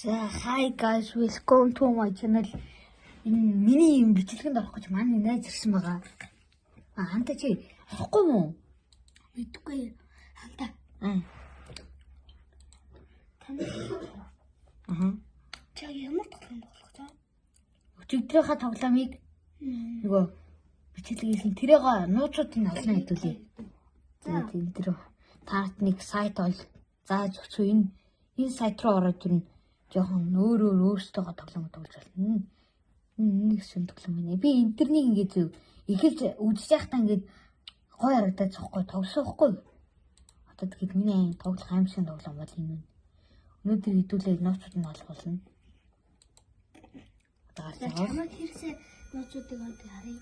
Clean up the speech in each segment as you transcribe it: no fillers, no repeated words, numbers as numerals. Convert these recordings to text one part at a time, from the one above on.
Hi guys, welcome to my channel. Миний юм бичлэгэнд орох гэж манай найз ирсэн байгаа. Ханта чи орохгүй юу? Мэдгүй. Ханта. Чи ямар тоглоом болох вэ? Өчигдрийнхаа тоглоомыг нөгөө бичлэгээс нь тэрийг нууцуудын олно хэдүүлээ. Тэгээд тэр таарт нэг сайт ол зааж өгчөө энэ сайт руу ороод ирнэ. Жохон өөртөө тоглоом тоглож байна. Нэг шин тоглоом байна. Би интернет ингээд зөв эхэлж үдчих яхтаа ингээд гой харагдаад зохгүй тоглосоохгүй. Одоо тэгэхэд миний тоглох аимшиг тоглоом бол энэ. Өнөөдөр хэдүүлээ нууцууд нь олох болно. Чамд хэрсээ нууцуудыг олж харъя.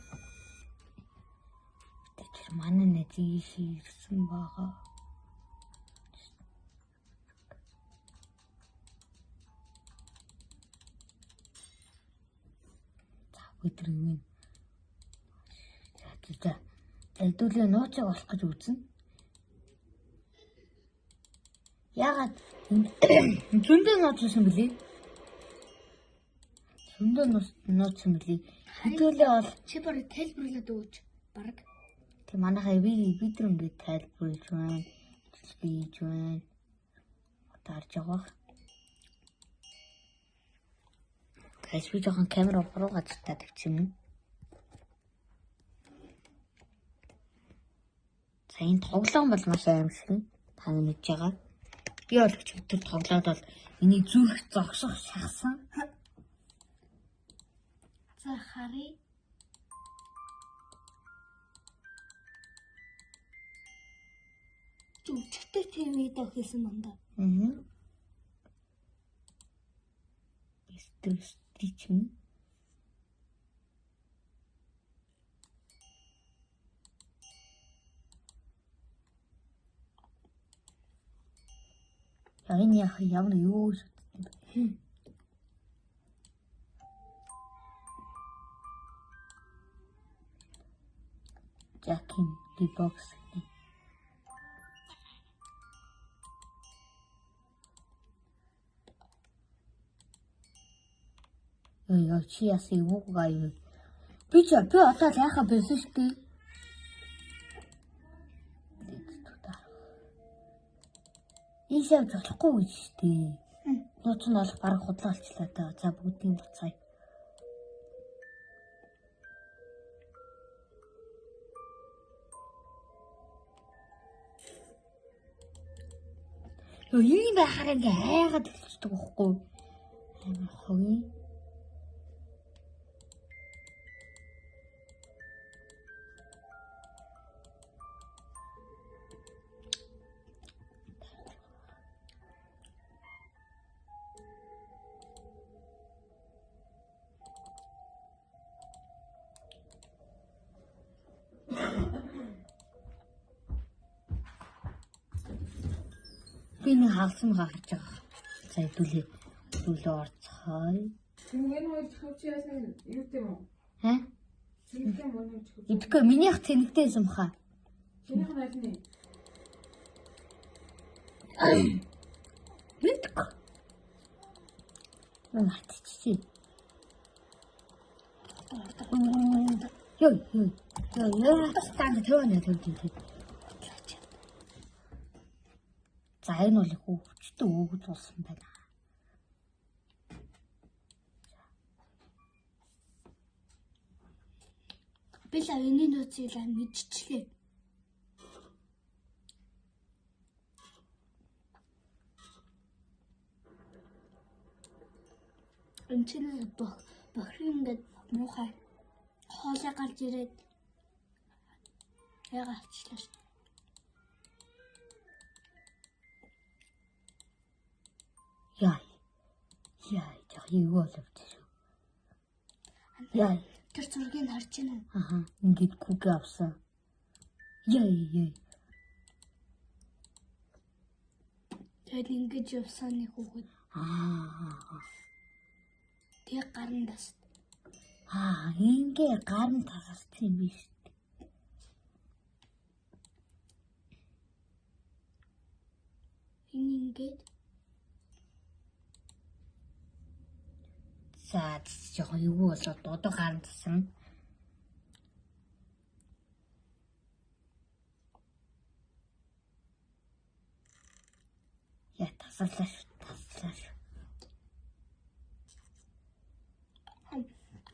Тэр манай найз ирсэн байгаа. Өдөр юм. За хэдүүлээ нууцыг олох гэж үзнэ. Ягаад зөндөө нууцсан бэлээ? Зөндөө нууцсан бэлээ. Хэдүүлээ бол чи барыг тайлбарлаад өгөөч. Бараг. Тэг манайхаа бид ингээд тайлбарлаж байна. Хийж байна. Таарж байгаа. Гайс би жоохон камера руу газартаа тавьчихна. За энэ тоглоом бол маш аимшиг. Та мэдж байгаа. Би бол өчигдөр тоглоод бол миний зүрх зогсох шахсан. За харъя. Өчигдөр тийм видео хийсэн мандаа. Стичм. Энэ ямар юу Jackin the box. Яа чи ясыг үгүй юу? Би одоо яхаа байсан шүү дээ. Ийшээ зохгүй гэж шүү дээ. Нууц нь олох бараг худлаа олчлаа та. За бүгдийг буцаая. Юу юм байхаар ингээ хайгаад хэлчихдэг байхгүй юу? Амар ховын. Би нэг халсан гарч байгаа. За хэдүүлээ орцгоё. Тэнгийн хоёр хөвч яасан юу гэм үү? Тэнгийн хоёр хөвч. Идэхгүй минийх тэнэгтэйсэн баха. Чинийх нь аль нь? Мэдгүй. Мартчихъя. Ёо. Тастан төвнө төвдөө. За энэ бол их өвчтөй өгөж болсон байна. Би л энэ нууцыг л мэдчихлээ. Энэ чинь бохрын ингээд муухай хоолой гарч ирээд яга авчлаа шүү. Яа, юу болов тэр? Яа. Тэр зургийг харж байна уу? Ингээд күгэ авсан. Яа. Тэгээд ингэж явсан нэг хүүхэд. Тэг гарын таст. Ингээ гарын таст юм биш. Энэ ингээд За жоохон эвгүй болоод дуудаа харамдсан. Яа тасаллаа шүү.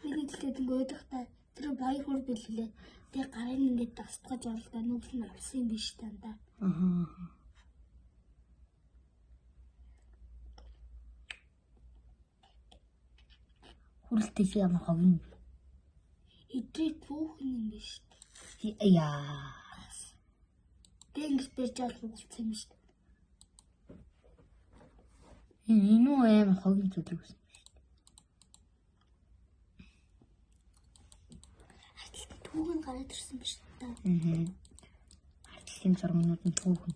Миний хэлээд өөдөхтэй тэр баяр хур бэлгэлээ. Тэгээ гарын ингээд дасгаж олдоо нүгэл нь авсан юм биш тандаа. Аа. Хүрэлтэл ямар хогно. Эдрийг түүхэн юм биш. Яа. Тэгээ ингээд бэрж олсон юм шүү. Энэ үү амар хогно зүдрэгсэн. Түүхэн гараад ирсэн биш та. Артлын зургнууд нь түүхэн.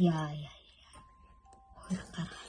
Яа. Хой гараа.